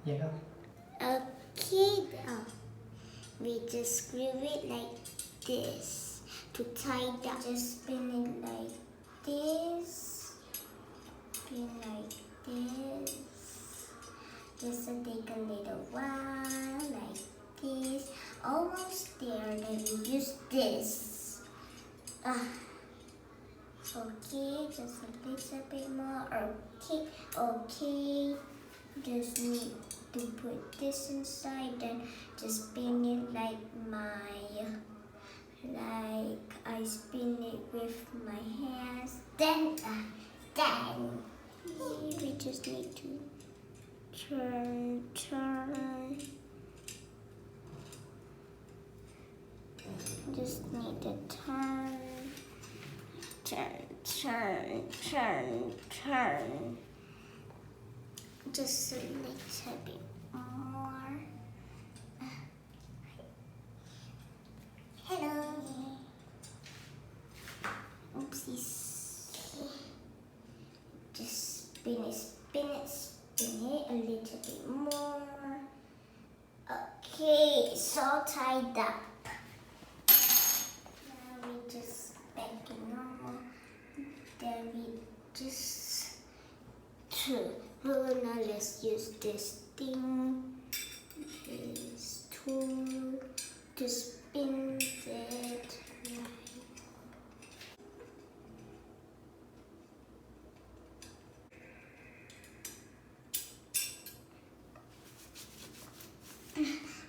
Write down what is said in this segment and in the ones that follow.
Yeah. Okay, we just screw it like this to tie down. Just spin it like this, spin like this. Just to take a little while like this. Almost there. Then we use this. Okay, just a little bit more. Okay, okay. Just need to put this inside, then just spin it like I spin it with my hands. Then we just need to turn. Just need to turn. Just a little bit more. Hello. Oopsies. Just spin it a little bit more. Okay, it's all tied up. Now we just back to normal. Then we just now let's use this thing, this tool to spin it.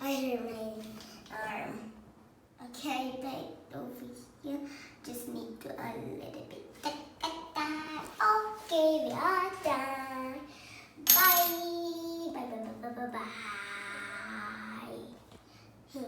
I hurt my arm. Okay, back over here. Just need to a little bit. Okay, we are done. Bye. Bye.